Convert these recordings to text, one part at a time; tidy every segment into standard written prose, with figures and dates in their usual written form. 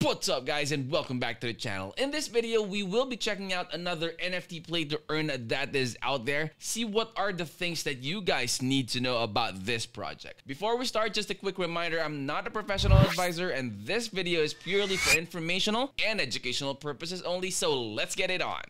What's up guys, and welcome back to the channel. In this video, we will be checking out another NFT play to earn that is out there. See what are the things that you guys need to know about this project. Before we start, just a quick reminder, I'm not a professional advisor and this video is purely for informational and educational purposes only, so let's get it on.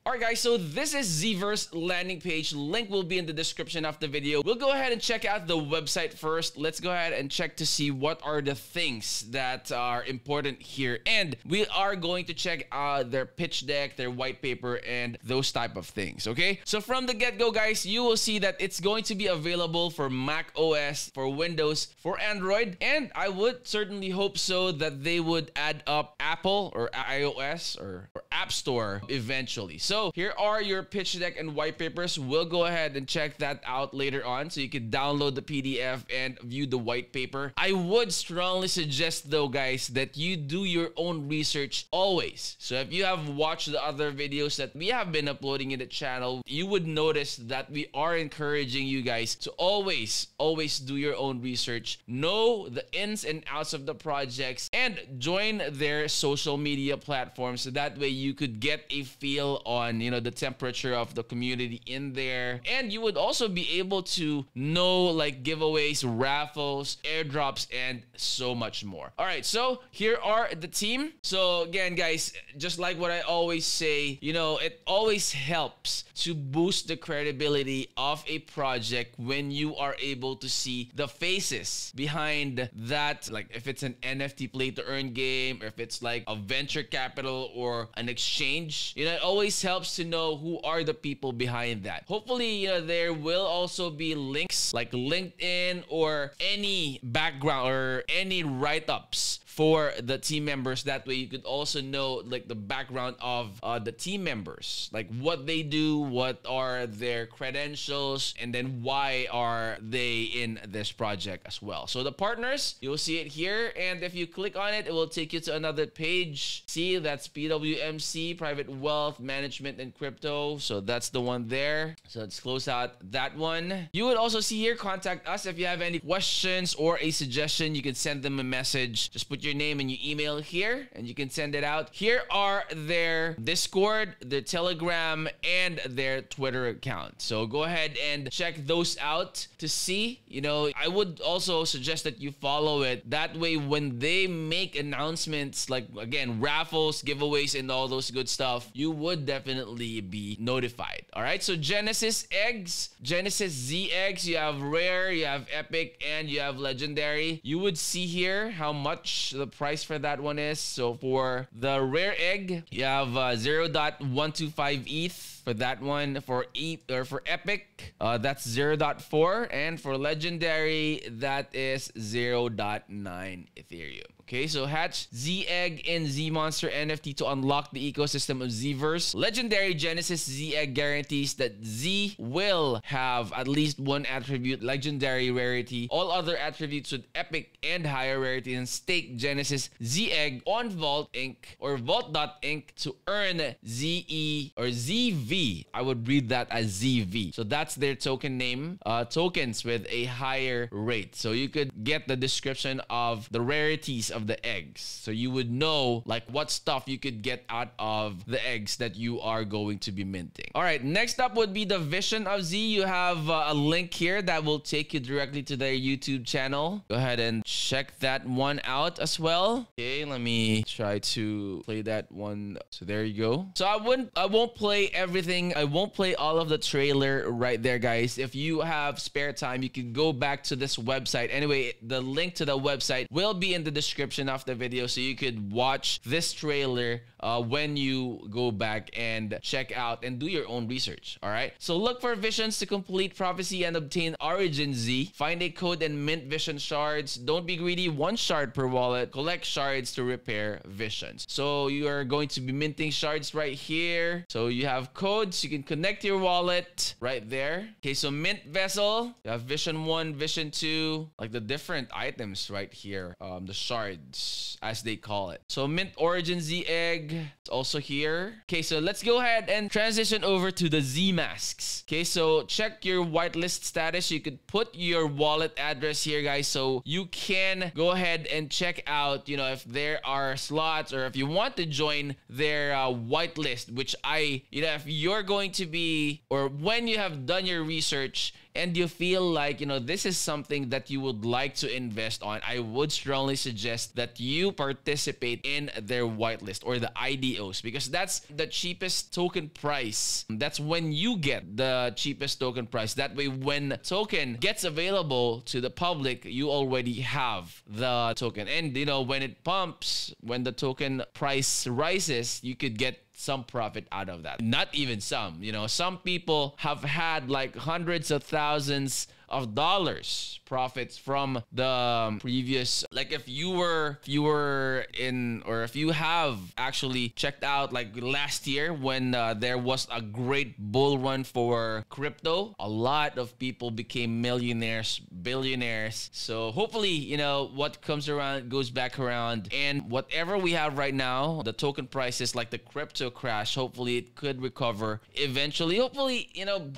Alright guys, so this is Zeeverse landing page. Link will be in the description of the video. We'll go ahead and check out the website first. Let's go ahead and check to see what are the things that are important here. And we are going to check out their pitch deck, their white paper, and those type of things, okay? So from the get-go guys, you will see that it's going to be available for Mac OS, for Windows, for Android, and I would certainly hope so that they would add up Apple or iOS or App Store eventually. So here are your pitch deck and white papers. We'll go ahead and check that out later on so you can download the PDF and view the white paper. I would strongly suggest though guys that you do your own research always. So if you have watched the other videos that we have been uploading in the channel, you would notice that we are encouraging you guys to always do your own research, know the ins and outs of the projects, and join their social media platforms so that way you could get a feel on the temperature of the community in there, and you would also be able to know like giveaways, raffles, airdrops, and so much more. All right, so here are the team. So again guys, just like what I always say, it always helps to boost the credibility of a project when you are able to see the faces behind that, like if it's an NFT play to earn game, or if it's like a venture capital or an exchange. It always helps to know who are the people behind that. Hopefully, there will also be links like LinkedIn or any background or any write-ups for the team members. That way you could also know like the background of the team members, like what they do, what are their credentials, and then why are they in this project as well. So the partners, you'll see it here, and if you click on it, it will take you to another page. See, that's PWMC, Private Wealth Management and Crypto. So that's the one there. So let's close out that one. You would also see here, contact us if you have any questions or a suggestion. You can send them a message. Just put your name and your email here and you can send it out. Here are their Discord, their Telegram, and their Twitter account. So go ahead and check those out to see. I would also suggest that you follow it. That way when they make announcements like, again, raffles, giveaways, and all those good stuff, you would definitely be notified. All right, so Genesis eggs, Genesis Z eggs, you have rare, you have epic, and you have legendary. You would see here how much the price for that one is. So for the rare egg, you have 0.125 ETH. For that one, for epic, that's 0.4, and for legendary, that is 0.9 Ethereum. Okay, so hatch Z Egg and Z Monster NFT to unlock the ecosystem of Zeeverse. Legendary Genesis Z Egg guarantees that Z will have at least one attribute, legendary rarity, all other attributes with epic and higher rarity, and stake Genesis Z Egg on Vault Inc. or Vault.Inc. to earn ZE or ZV. I would read that as ZV. So that's their token name, tokens with a higher rate. So you could get the description of the rarities of the eggs, so you would know like what stuff you could get out of the eggs that you are going to be minting. All right, next up would be the vision of Z. You have a link here that will take you directly to their YouTube channel. Go ahead and check that one out as well. Okay, let me try to play that one. So there you go. So I won't play everything. I won't play all of the trailer right there, guys. If you have spare time, you can go back to this website. Anyway, the link to the website will be in the description of the video, so you could watch this trailer when you go back and check out and do your own research. All right, so look for visions to complete prophecy and obtain origin Z. Find a code and mint vision shards. Don't be greedy, 1 shard per wallet. Collect shards to repair visions. So you are going to be minting shards right here. So you have code modes. You can connect your wallet right there. Okay, so mint vessel. You have vision 1, vision 2, like the different items right here. The shards, as they call it. So mint origin Z egg. It's also here. Okay, so let's go ahead and transition over to the Z masks. Okay, so check your whitelist status. You could put your wallet address here, guys, so you can go ahead and check out, if there are slots or if you want to join their whitelist, which if you're going to be, or when you have done your research and you feel like, this is something that you would like to invest on, I would strongly suggest that you participate in their whitelist or the IDOs, because that's the cheapest token price. That's when you get the cheapest token price. That way, when token gets available to the public, you already have the token. And, when it pumps, when the token price rises, you could get some profit out of that. Not even some, some people have had like hundreds of thousands of dollars profits from the previous, like if you have actually checked out like last year when there was a great bull run for crypto, a lot of people became millionaires, billionaires. So hopefully, what comes around goes back around, and whatever we have right now, the token prices, like the crypto crash, hopefully it could recover eventually. Hopefully,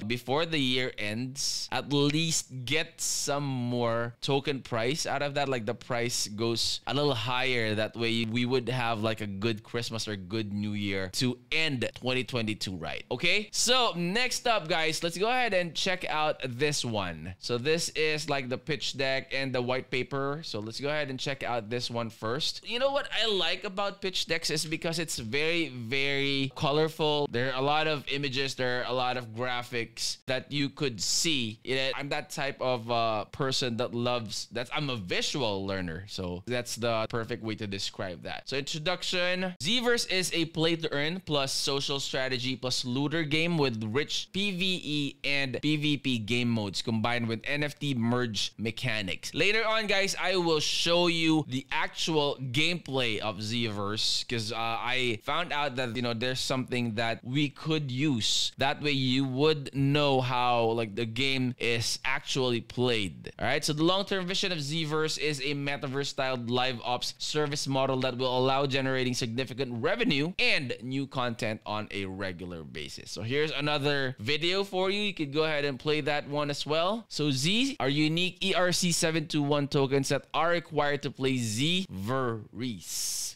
before the year ends, at least get some more token price out of that. Like the price goes a little higher. That way we would have like a good Christmas or good New Year to end 2022 right. Okay, so next up, guys, let's go ahead and check out this one. So this is like the pitch deck and the white paper. So let's go ahead and check out this one first. You know what I like about pitch decks is because it's very, very colorful. There are a lot of images. There are a lot of graphics that you could see. I'm that type of person that loves that. I'm a visual learner, so that's the perfect way to describe that. So introduction. Zeeverse is a play to earn plus social strategy plus looter game with rich PvE and PvP game modes combined with NFT merge mechanics. Later on, guys, I will show you the actual gameplay of Zeeverse, because I found out that there's something that we could use. That way you would know how like the game is actually played. All right, so the long-term vision of Zeeverse is a metaverse-styled live ops service model that will allow generating significant revenue and new content on a regular basis. So here's another video for you. You could go ahead and play that one as well. So Z are unique ERC721 tokens that are required to play Zeeverse.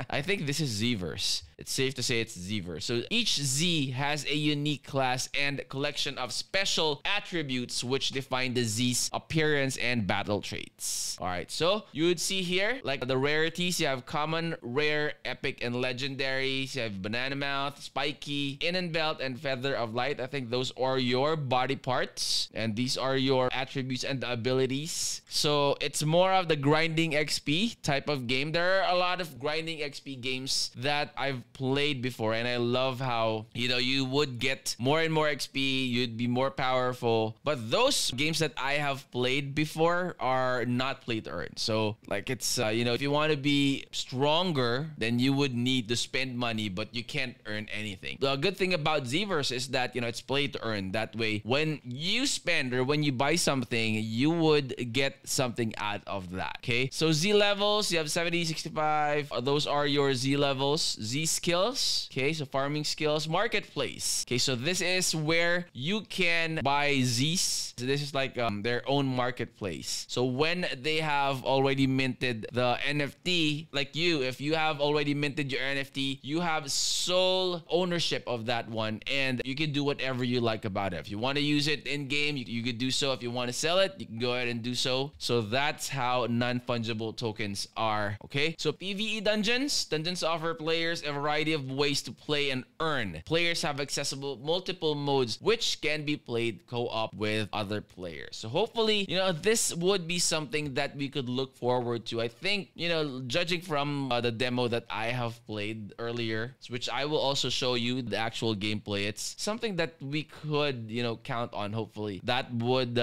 I think this is Zeeverse. It's safe to say it's Zeeverse. So each Z has a unique class and collection of special attributes which define the Z's appearance and battle traits. All right, so you would see here like the rarities. You have common, rare, epic, and legendaries. You have banana mouth, spiky, in and belt, and feather of light. I think those are your body parts, and these are your attributes and abilities. So it's more of the grinding XP type of game. There are a lot of grinding XP games that I've played before, and I love how you would get more and more XP, you'd be more powerful. But those games that I have played before are not play to earn. So like it's if you want to be stronger, then you would need to spend money, but you can't earn anything. The good thing about Zeeverse is that it's play to earn. That way when you spend or when you buy something, you would get something out of that. Okay, so Z levels, you have 70, 65. Those are your Z levels. Z skills. Okay, so farming skills. Marketplace. Okay, so this is where you can buy Z's. So this is like their own marketplace. So when they have already minted the NFT, like if you have already minted your NFT, you have sole ownership of that one, and you can do whatever you like about it. If you want to use it in game, you could do so. If you want to sell it, you can go ahead and do so. So that's how non-fungible tokens are. Okay, so PvE dungeons. Dungeons offer players a variety of ways to play and earn. Players have accessible multiple modes which can be played co-op with other players. So hopefully, this would be something that we could look forward to. I think, judging from the demo that I have played earlier, which I will also show you the actual gameplay, it's something that we could, count on. Hopefully that would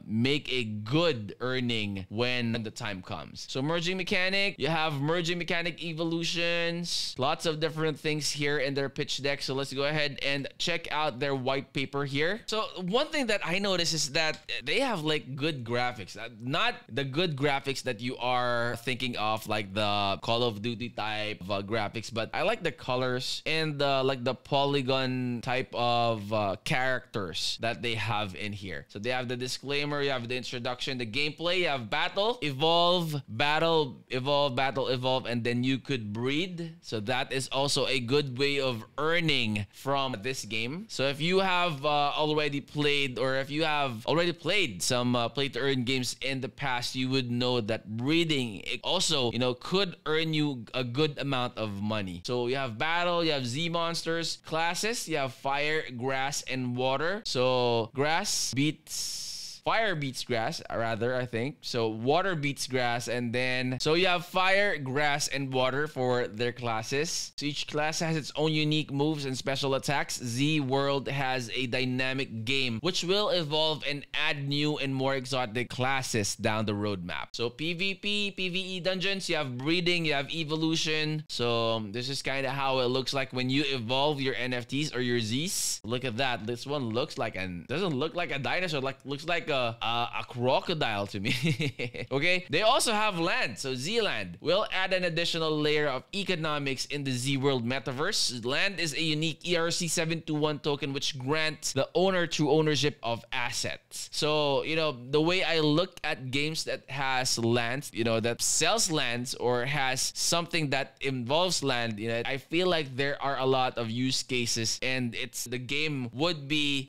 make a good earning when the time comes. So merging mechanic, you have merging mechanic evolutions, lots of different different things here in their pitch deck. So let's go ahead and check out their white paper here. So one thing that I noticed is that they have like good graphics, not the good graphics that you are thinking of, like the Call of Duty type of graphics, but I like the colors and like the polygon type of characters that they have in here. So they have the disclaimer, you have the introduction, the gameplay, you have battle, evolve, battle, evolve, battle, evolve, and then you could breed. So that is also a good way of earning from this game. So if you have already played, or if you have already played some play to earn games in the past, you would know that breeding, it also, you know, could earn you a good amount of money. So you have battle, you have Z monsters, classes, you have fire, grass, and water. So grass beats fire beats grass, rather, I think. So water beats grass, and then so you have fire, grass, and water for their classes. So each class has its own unique moves and special attacks. Z World has a dynamic game which will evolve and add new and more exotic classes down the roadmap. So PvP, PvE dungeons, you have breeding, you have evolution. So this is kind of how it looks like when you evolve your NFTs or your Z's. Look at that. This one looks like doesn't look like a dinosaur, like looks like a crocodile to me. Okay, they also have land. So Z-Land will add an additional layer of economics in the Z World Metaverse. Land is a unique ERC721 token which grants the owner true ownership of assets. So, you know, the way I look at games that has lands, you know, that sells lands or has something that involves land, you know, I feel like there are a lot of use cases, and the game would be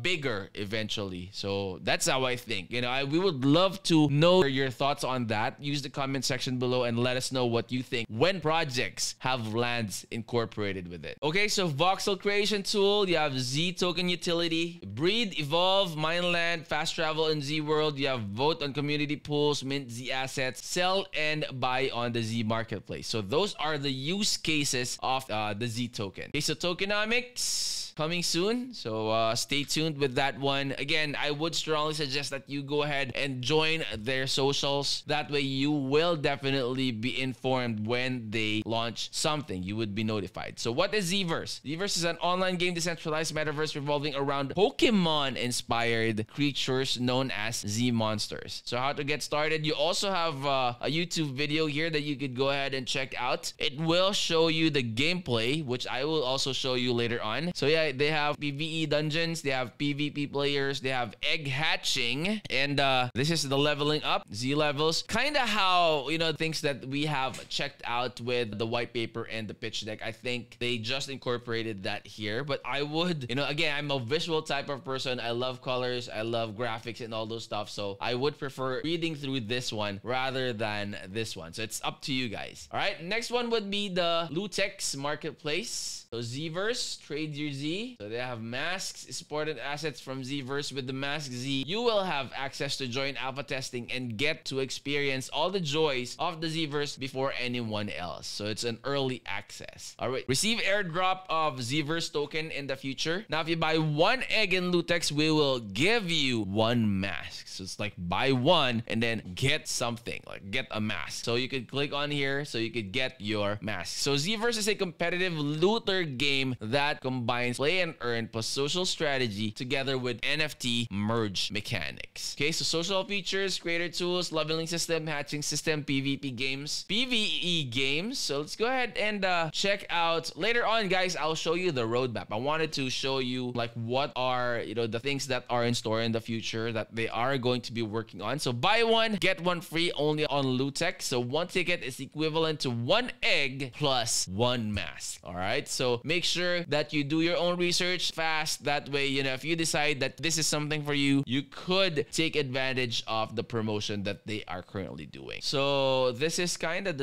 bigger eventually. So that's how I think. You know, we would love to know your thoughts on that. Use the comment section below and let us know what you think when projects have lands incorporated with it. Okay, so voxel creation tool, you have Z token utility, breed, evolve, mine land, fast travel in Z World. You have vote on community pools, mint Z assets, sell and buy on the Z marketplace. So those are the use cases of the Z token. Okay, so tokenomics coming soon, so stay tuned with that one. Again, I would strongly suggest that you go ahead and join their socials. That way you will definitely be informed when they launch something. You would be notified. So what is Zeeverse? Zeeverse is an online game decentralized metaverse revolving around Pokemon inspired creatures known as Z monsters. So how to get started? You also have a YouTube video here that you could go ahead and check out. It will show you the gameplay, which I will also show you later on. So yeah, they have PvE dungeons, they have PvP players, they have egg hatching, and this is the leveling up, Z levels. Kind of how, you know, things that we have checked out with the white paper and the pitch deck. I think they just incorporated that here, but I would, you know, again, I'm a visual type of person. I love colors, I love graphics and all those stuff, so I would prefer reading through this one rather than this one. So it's up to you guys. All right, next one would be the Lootex marketplace. So Zeeverse, trade your Z. So they have masks, supported assets from Zeeverse. With the mask Z, you will have access to join alpha testing and get to experience all the joys of the Zeeverse before anyone else. So it's an early access. All right, receive airdrop of Zeeverse token in the future. Now, if you buy one egg in Lootex, we will give you one mask. So it's like buy one and then get something, like get a mask. So you could click on here so you could get your mask. So Zeeverse is a competitive looter game that combines play and earn plus social strategy together with NFT merge mechanics. Okay, so social features, creator tools, leveling system, hatching system, PvP games, PvE games. So let's go ahead and check out later on, guys. I'll show you the roadmap. I wanted to show you like what are, you know, the things that are in store in the future that they are going to be working on. So buy one, get one free only on Lootex. So one ticket is equivalent to one egg plus one mask. All right, so make sure that you do your own research fast. That way, you know, if you decide that this is something for you, you could take advantage of the promotion that they are currently doing. So this is kind of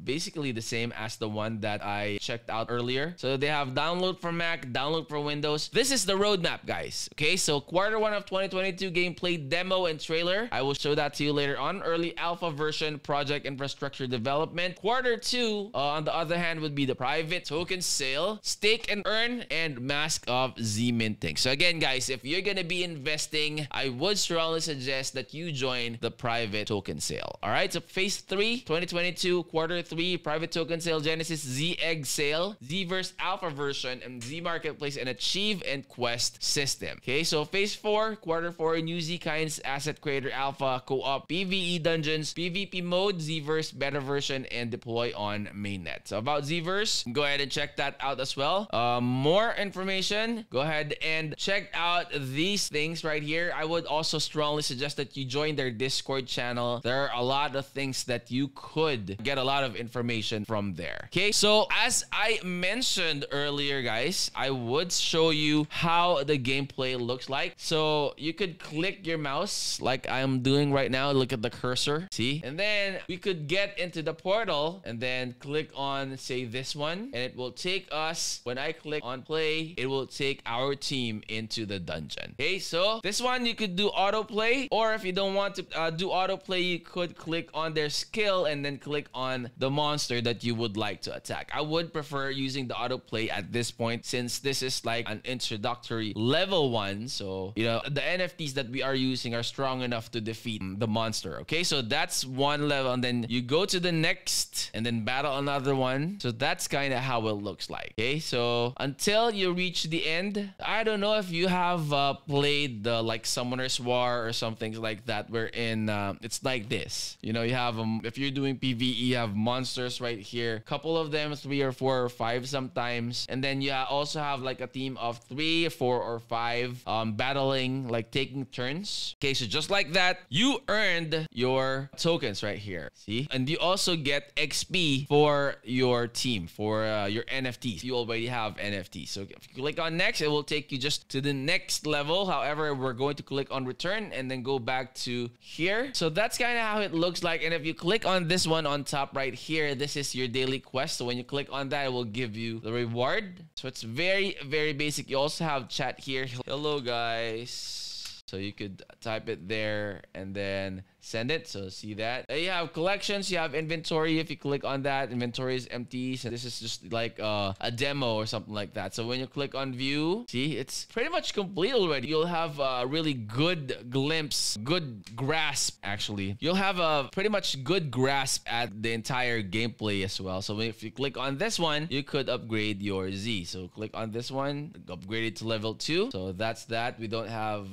basically the same as the one that I checked out earlier. So they have download for Mac, download for Windows. This is the roadmap, guys. Okay, so Q1 of 2022 gameplay demo and trailer. I will show that to you later on. Early alpha version, project infrastructure development. Q2, on the other hand, would be the private token sale, stake and earn, and mask of Z minting. So again, guys, if you're gonna be investing, I would strongly suggest that you join the private token sale. All right, so phase 3, 2022, quarter 3, private token sale, Genesis Z Egg sale, Zeeverse Alpha version, and Z Marketplace and Achieve and Quest system. Okay, so phase 4, quarter 4, new Z Kinds Asset Creator Alpha, Co-op, PvE Dungeons, PvP mode, Zeeverse beta version, and deploy on mainnet. So about Zeeverse, go ahead and check that out as well. More information, go ahead and check out these things right here. I would also strongly suggest that you join their Discord channel. There are a lot of things that you could get a lot of information from there. Okay, so as I mentioned earlier, guys, I would show you how the gameplay looks like. So you could click your mouse like I'm doing right now. Look at the cursor, see? And then we could get into the portal and then click on, say, this one, and it will take us, when I click on play, it will take our team into the dungeon. Okay, so this one you could do autoplay, or if you don't want to do autoplay, you could click on their skill and then click on the monster that you would like to attack. I would prefer using the autoplay at this point, since this is like an introductory level 1. So, you know, the NFTs that we are using are strong enough to defeat the monster. Okay, so that's one level, and then you go to the next and then battle another one. So that's kind of how it looks like. Okay, so until you reach the end, I don't know if you have played the like Summoner's War or something like that, wherein it's like this. You know, you have if you're doing PvE, you have monsters right here, a couple of them, 3 or 4 or 5 sometimes, and then you also have like a team of 3, 4 or 5 battling, like taking turns. Okay, so just like that, you earned your tokens right here, see? And you also get XP for your team, for your NFTs. You already have NFTs. So if you click on next, it will take you just to the next level. However, we're going to click on return and then go back to here. So that's kind of how it looks like. And if you click on this one on top right here, this is your daily quest. So when you click on that, it will give you the reward. So it's very, very basic. You also have chat here. Hello, guys. So you could type it there and then send it. So see that. You have collections, you have inventory. If you click on that, inventory is empty. So this is just like a demo or something like that. So when you click on view, see, it's pretty much complete already. You'll have a really good glimpse, good grasp, actually. You'll have a pretty much good grasp at the entire gameplay as well. So if you click on this one, you could upgrade your Z. So click on this one, upgrade it to level 2. So that's that. We don't have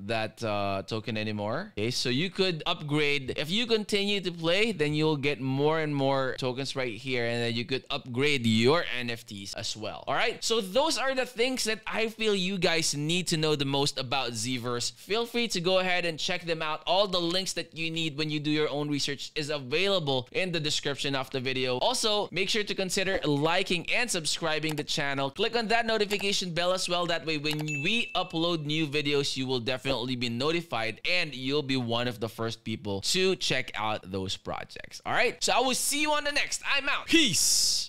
that token anymore. Okay, so you could upgrade. If you continue to play, then you'll get more and more tokens right here, and then you could upgrade your NFTs as well. All right, so those are the things that I feel you guys need to know the most about Zeeverse. Feel free to go ahead and check them out. All the links that you need when you do your own research is available in the description of the video. Also, make sure to consider liking and subscribing the channel. Click on that notification bell as well. That way, when we upload new videos, you will definitely be notified and you'll be one of the first people to check out those projects. All right, so I will see you on the next. I'm out. Peace.